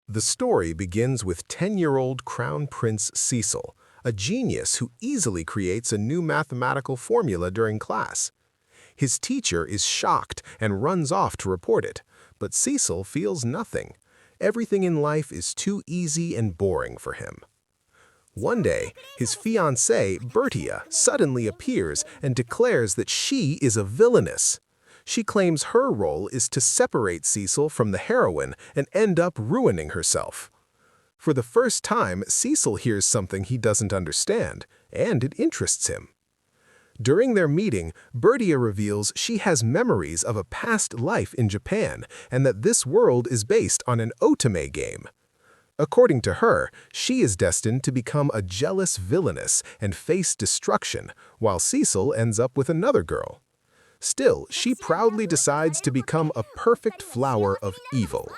The story begins with 10-year-old Crown Prince Cecil, a genius who easily creates a new mathematical formula during class. His teacher is shocked and runs off to report it, but Cecil feels nothing. Everything in life is too easy and boring for him. One day, his fiancée, Bertia, suddenly appears and declares that she is a villainess. She claims her role is to separate Cecil from the heroine and end up ruining herself. For the first time, Cecil hears something he doesn't understand, and it interests him. During their meeting, Bertia reveals she has memories of a past life in Japan and that this world is based on an otome game. According to her, she is destined to become a jealous villainess and face destruction, while Cecil ends up with another girl. Still, she proudly decides to become a perfect flower of evil.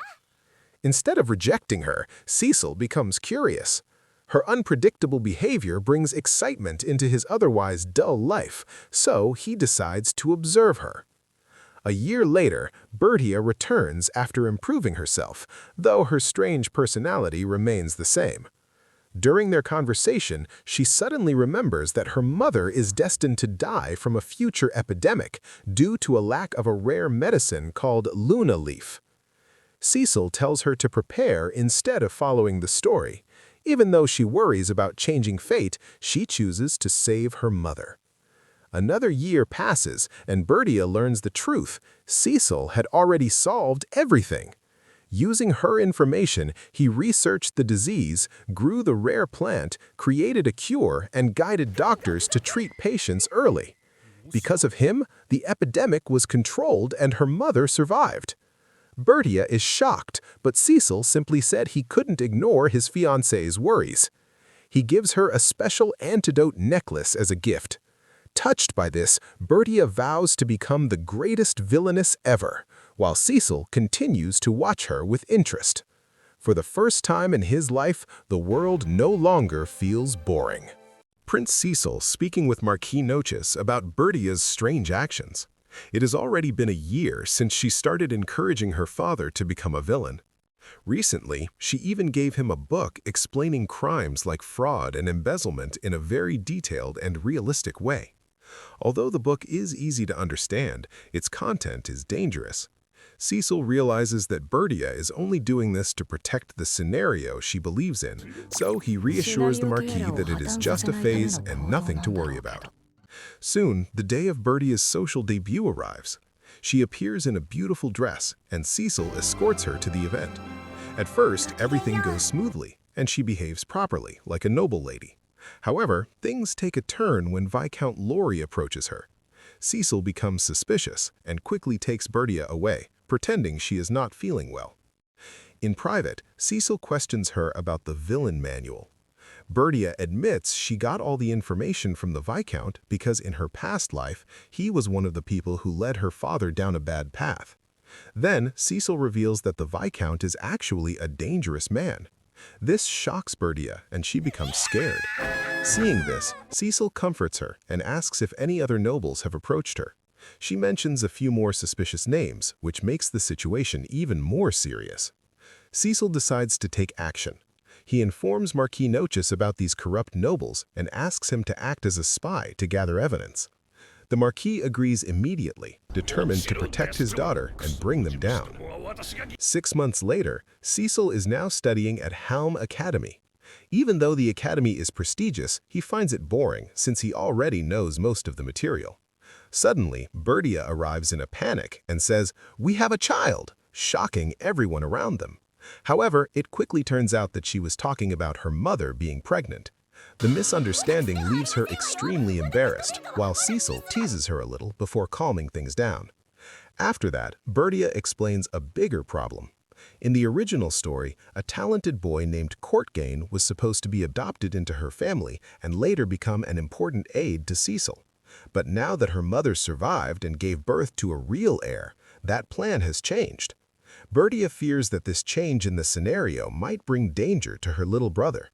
Instead of rejecting her, Cecil becomes curious. Her unpredictable behavior brings excitement into his otherwise dull life, so he decides to observe her. A year later, Bertia returns after improving herself, though her strange personality remains the same. During their conversation, she suddenly remembers that her mother is destined to die from a future epidemic due to a lack of a rare medicine called Luna leaf. Cecil tells her to prepare instead of following the story. Even though she worries about changing fate, she chooses to save her mother. Another year passes, and Bertia learns the truth. Cecil had already solved everything. Using her information, he researched the disease, grew the rare plant, created a cure, and guided doctors to treat patients early. Because of him, the epidemic was controlled and her mother survived. Bertia is shocked, but Cecil simply said he couldn't ignore his fiancée's worries. He gives her a special antidote necklace as a gift. Touched by this, Bertia vows to become the greatest villainess ever, while Cecil continues to watch her with interest. For the first time in his life, the world no longer feels boring. Prince Cecil speaking with Marquis Noches about Bertia's strange actions. It has already been a year since she started encouraging her father to become a villain. Recently, she even gave him a book explaining crimes like fraud and embezzlement in a very detailed and realistic way. Although the book is easy to understand, its content is dangerous. Cecil realizes that Bertia is only doing this to protect the scenario she believes in, so he reassures the Marquis that it is just a phase and nothing to worry about. Soon, the day of Bertia's social debut arrives. She appears in a beautiful dress, and Cecil escorts her to the event. At first, everything goes smoothly, and she behaves properly, like a noble lady. However, things take a turn when Viscount Laurie approaches her. Cecil becomes suspicious and quickly takes Bertia away, pretending she is not feeling well. In private, Cecil questions her about the villain manual. Bertia admits she got all the information from the Viscount because in her past life, he was one of the people who led her father down a bad path. Then, Cecil reveals that the Viscount is actually a dangerous man. This shocks Bertia, and she becomes scared. Seeing this, Cecil comforts her and asks if any other nobles have approached her. She mentions a few more suspicious names, which makes the situation even more serious. Cecil decides to take action. He informs Marquis Noches about these corrupt nobles and asks him to act as a spy to gather evidence. The Marquis agrees immediately, determined to protect his daughter and bring them down. 6 months later, Cecil is now studying at Helm Academy. Even though the academy is prestigious, he finds it boring since he already knows most of the material. Suddenly, Bertia arrives in a panic and says, "We have a child," shocking everyone around them. However, it quickly turns out that she was talking about her mother being pregnant. The misunderstanding leaves her extremely embarrassed, while Cecil teases her a little before calming things down. After that, Bertia explains a bigger problem. In the original story, a talented boy named Courtgain was supposed to be adopted into her family and later become an important aide to Cecil. But now that her mother survived and gave birth to a real heir, that plan has changed. Bertia fears that this change in the scenario might bring danger to her little brother.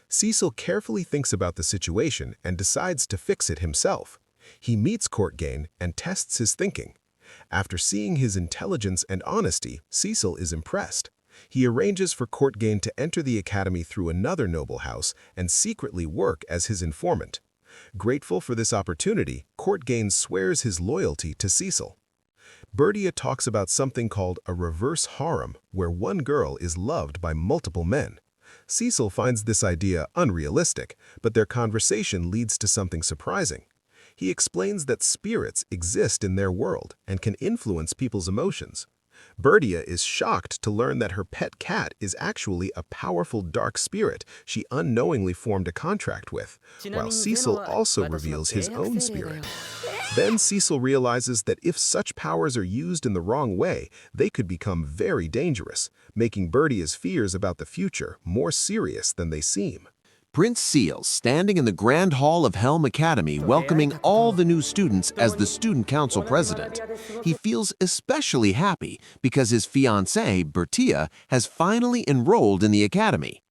Cecil carefully thinks about the situation and decides to fix it himself. He meets Courtgain and tests his thinking. After seeing his intelligence and honesty, Cecil is impressed. He arranges for Courtgain to enter the academy through another noble house and secretly work as his informant. Grateful for this opportunity, Courtgain swears his loyalty to Cecil. Bertia talks about something called a reverse harem, where one girl is loved by multiple men. Cecil finds this idea unrealistic, but their conversation leads to something surprising. He explains that spirits exist in their world and can influence people's emotions. Bertia is shocked to learn that her pet cat is actually a powerful dark spirit she unknowingly formed a contract with, while Cecil also reveals his own spirit. Then Cecil realizes that if such powers are used in the wrong way, they could become very dangerous, making Bertia's fears about the future more serious than they seem. Prince Cecil, standing in the Grand Hall of Helm Academy, welcoming all the new students as the Student Council president. He feels especially happy because his fiancée, Bertia, has finally enrolled in the academy.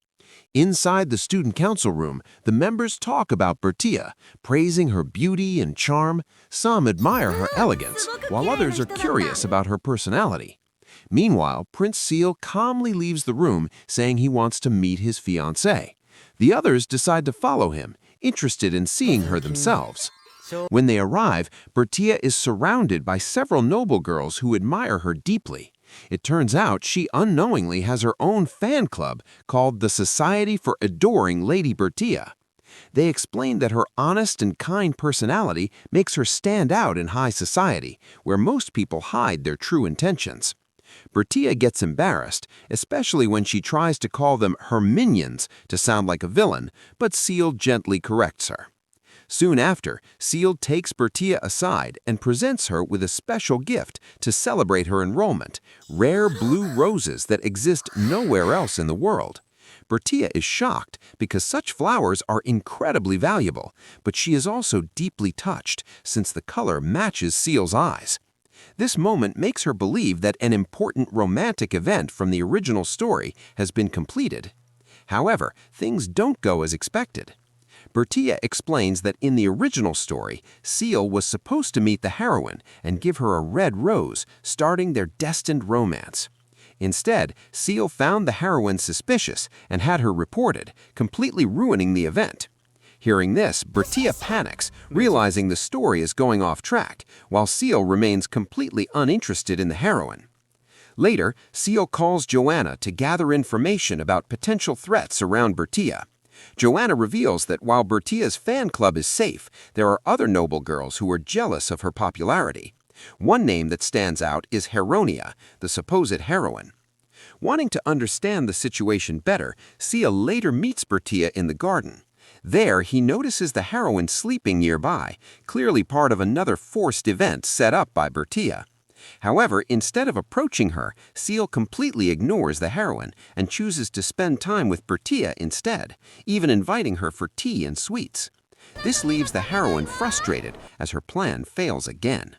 Inside the Student Council room, the members talk about Bertia, praising her beauty and charm. Some admire her elegance, while others are curious about her personality. Meanwhile, Prince Cecil calmly leaves the room, saying he wants to meet his fiancée. The others decide to follow him, interested in seeing her themselves. When they arrive, Bertia is surrounded by several noble girls who admire her deeply. It turns out she unknowingly has her own fan club called the Society for Adoring Lady Bertia. They explain that her honest and kind personality makes her stand out in high society, where most people hide their true intentions. Bertia gets embarrassed, especially when she tries to call them her minions to sound like a villain, but Cecil gently corrects her. Soon after, Cecil takes Bertia aside and presents her with a special gift to celebrate her enrollment, rare blue roses that exist nowhere else in the world. Bertia is shocked because such flowers are incredibly valuable, but she is also deeply touched since the color matches Cecil's eyes. This moment makes her believe that an important romantic event from the original story has been completed. However, things don't go as expected. Bertia explains that in the original story, Cecil was supposed to meet the heroine and give her a red rose, starting their destined romance. Instead, Cecil found the heroine suspicious and had her reported, completely ruining the event. Hearing this, Bertia panics, realizing the story is going off track, while Cecil remains completely uninterested in the heroine. Later, Cecil calls Joanna to gather information about potential threats around Bertia. Joanna reveals that while Bertia's fan club is safe, there are other noble girls who are jealous of her popularity. One name that stands out is Heronia, the supposed heroine. Wanting to understand the situation better, Cecil later meets Bertia in the garden. There, he notices the heroine sleeping nearby, clearly part of another forced event set up by Bertia. However, instead of approaching her, Cecil completely ignores the heroine and chooses to spend time with Bertia instead, even inviting her for tea and sweets. This leaves the heroine frustrated as her plan fails again.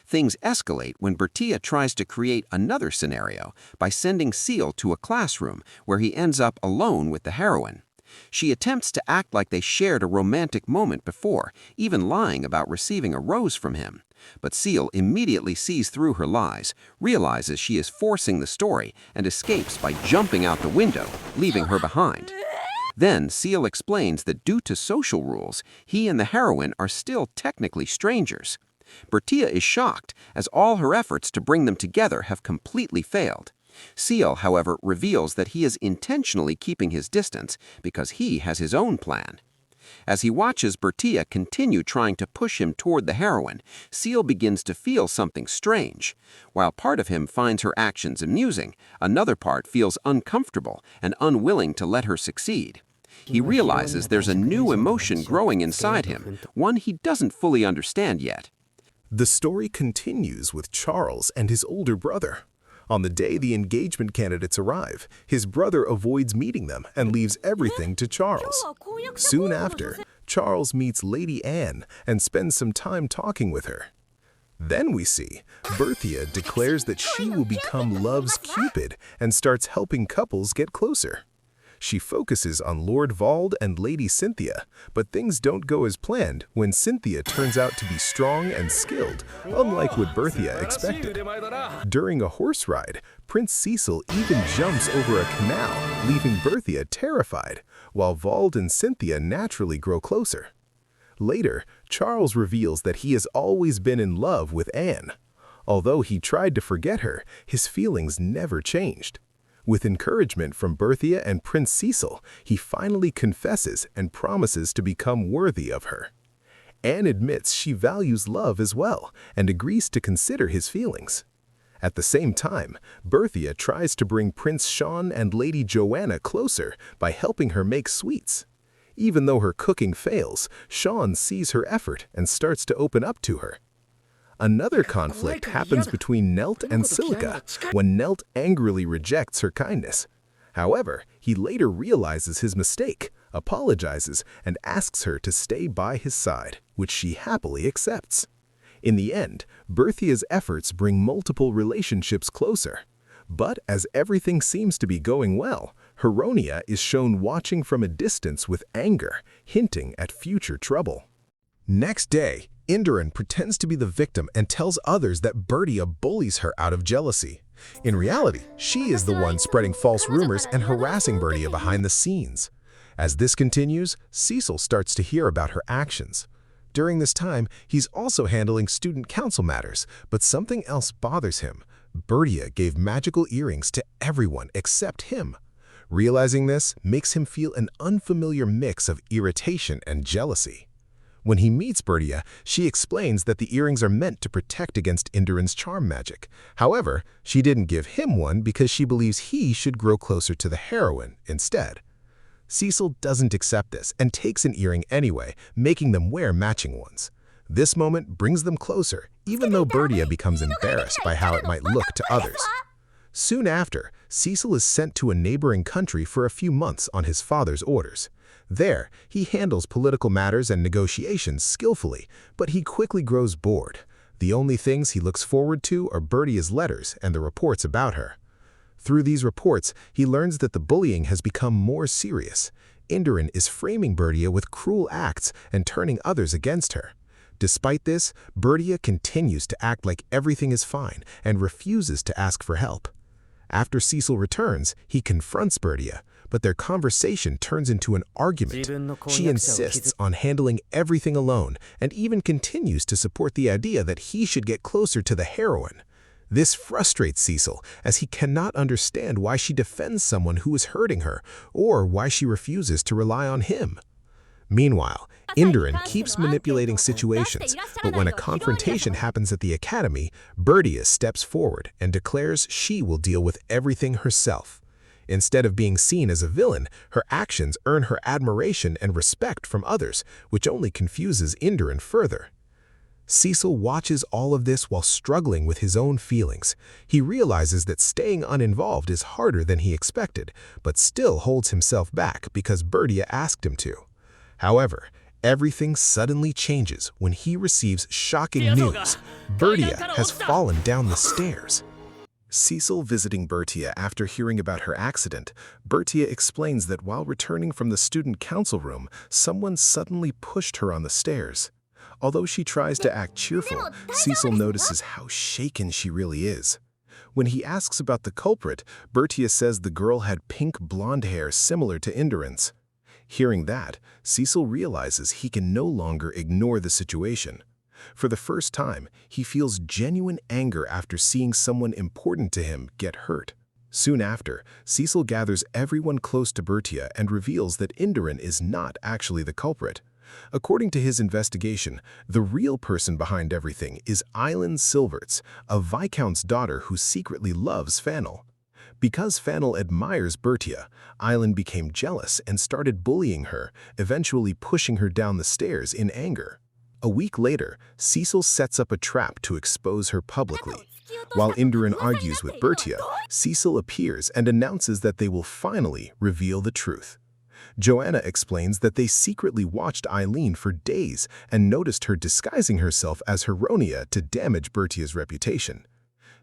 Things escalate when Bertia tries to create another scenario by sending Cecil to a classroom where he ends up alone with the heroine. She attempts to act like they shared a romantic moment before, even lying about receiving a rose from him. But Cecil immediately sees through her lies, realizes she is forcing the story, and escapes by jumping out the window, leaving her behind. Then Cecil explains that due to social rules, he and the heroine are still technically strangers. Bertia is shocked, as all her efforts to bring them together have completely failed. Cecil, however, reveals that he is intentionally keeping his distance because he has his own plan. As he watches Bertia continue trying to push him toward the heroine, Cecil begins to feel something strange. While part of him finds her actions amusing, another part feels uncomfortable and unwilling to let her succeed. He realizes there's a new emotion growing inside him, one he doesn't fully understand yet. The story continues with Charles and his older brother. On the day the engagement candidates arrive, his brother avoids meeting them and leaves everything to Charles. Soon after, Charles meets Lady Anne and spends some time talking with her. Then we see Bertia declares that she will become love's Cupid and starts helping couples get closer. She focuses on Lord Vald and Lady Cynthia, but things don't go as planned when Cynthia turns out to be strong and skilled, unlike what Bertia expected. During a horse ride, Prince Cecil even jumps over a canal, leaving Bertia terrified, while Vald and Cynthia naturally grow closer. Later, Charles reveals that he has always been in love with Anne. Although he tried to forget her, his feelings never changed. With encouragement from Bertia and Prince Cecil, he finally confesses and promises to become worthy of her. Anne admits she values love as well and agrees to consider his feelings. At the same time, Bertia tries to bring Prince Sean and Lady Joanna closer by helping her make sweets. Even though her cooking fails, Sean sees her effort and starts to open up to her. Another conflict happens between Nelt and Silica when Nelt angrily rejects her kindness. However, he later realizes his mistake, apologizes, and asks her to stay by his side, which she happily accepts. In the end, Berthia's efforts bring multiple relationships closer. But as everything seems to be going well, Heronia is shown watching from a distance with anger, hinting at future trouble. Next day, Indran pretends to be the victim and tells others that Bertia bullies her out of jealousy. In reality, she is the one spreading false rumors and harassing Bertia behind the scenes. As this continues, Cecil starts to hear about her actions. During this time, he's also handling student council matters, but something else bothers him. Bertia gave magical earrings to everyone except him. Realizing this makes him feel an unfamiliar mix of irritation and jealousy. When he meets Bertia, she explains that the earrings are meant to protect against Indran's charm magic. However, she didn't give him one because she believes he should grow closer to the heroine instead. Cecil doesn't accept this and takes an earring anyway, making them wear matching ones. This moment brings them closer, even though Bertia becomes embarrassed by how it might look to others. Soon after, Cecil is sent to a neighboring country for a few months on his father's orders. There, he handles political matters and negotiations skillfully, but he quickly grows bored. The only things he looks forward to are Bertia's letters and the reports about her. Through these reports, he learns that the bullying has become more serious. Indran is framing Bertia with cruel acts and turning others against her. Despite this, Bertia continues to act like everything is fine and refuses to ask for help. After Cecil returns, he confronts Bertia, but their conversation turns into an argument. She insists on handling everything alone and even continues to support the idea that he should get closer to the heroine. This frustrates Cecil, as he cannot understand why she defends someone who is hurting her or why she refuses to rely on him. Meanwhile, Indran keeps manipulating situations, but when a confrontation happens at the academy, Bertia steps forward and declares she will deal with everything herself. Instead of being seen as a villain, her actions earn her admiration and respect from others, which only confuses Indran further. Cecil watches all of this while struggling with his own feelings. He realizes that staying uninvolved is harder than he expected, but still holds himself back because Bertia asked him to. However, everything suddenly changes when he receives shocking news. Bertia has fallen down the stairs. Cecil visiting Bertia after hearing about her accident, Bertia explains that while returning from the student council room, someone suddenly pushed her on the stairs. Although she tries to act cheerful, Cecil notices how shaken she really is. When he asks about the culprit, Bertia says the girl had pink blonde hair similar to Indran's. Hearing that, Cecil realizes he can no longer ignore the situation. For the first time, he feels genuine anger after seeing someone important to him get hurt. Soon after, Cecil gathers everyone close to Bertia and reveals that Indran is not actually the culprit. According to his investigation, the real person behind everything is Eileen Silverts, a Viscount's daughter who secretly loves Fannel. Because Fannel admires Bertia, Eileen became jealous and started bullying her, eventually pushing her down the stairs in anger. A week later, Cecil sets up a trap to expose her publicly. While Indran argues with Bertia, Cecil appears and announces that they will finally reveal the truth. Joanna explains that they secretly watched Eileen for days and noticed her disguising herself as Heronia to damage Bertia's reputation.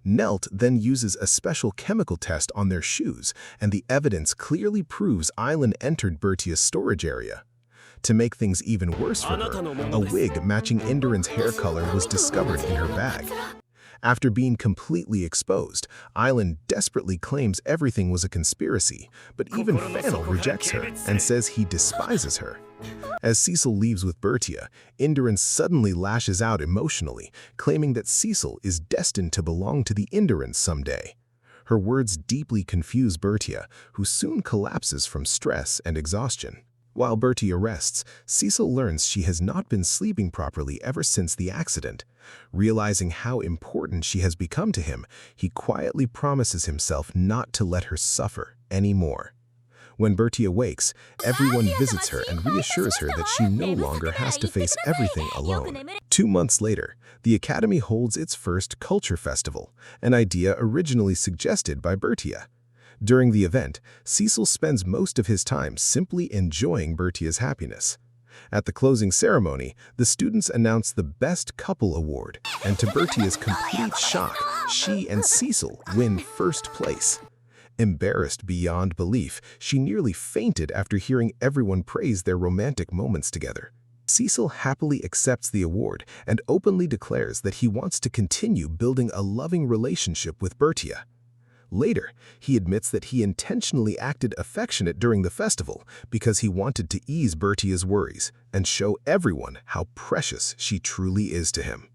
Nelt then uses a special chemical test on their shoes, and the evidence clearly proves Island entered Bertia's storage area. To make things even worse for her, a wig matching Indira's hair color was discovered in her bag. After being completely exposed, Island desperately claims everything was a conspiracy, but even Fannel rejects her and says he despises her. As Cecil leaves with Bertia, Indira suddenly lashes out emotionally, claiming that Cecil is destined to belong to the Indirans someday. Her words deeply confuse Bertia, who soon collapses from stress and exhaustion. While Bertia rests, Cecil learns she has not been sleeping properly ever since the accident. Realizing how important she has become to him, he quietly promises himself not to let her suffer anymore. When Bertia wakes, everyone visits her and reassures her that she no longer has to face everything alone. 2 months later, the Academy holds its first culture festival, an idea originally suggested by Bertia. During the event, Cecil spends most of his time simply enjoying Bertia's happiness. At the closing ceremony, the students announce the Best Couple Award, and to Bertia's complete shock, she and Cecil win first place. Embarrassed beyond belief, she nearly fainted after hearing everyone praise their romantic moments together. Cecil happily accepts the award and openly declares that he wants to continue building a loving relationship with Bertia. Later, he admits that he intentionally acted affectionate during the festival because he wanted to ease Bertia's worries and show everyone how precious she truly is to him.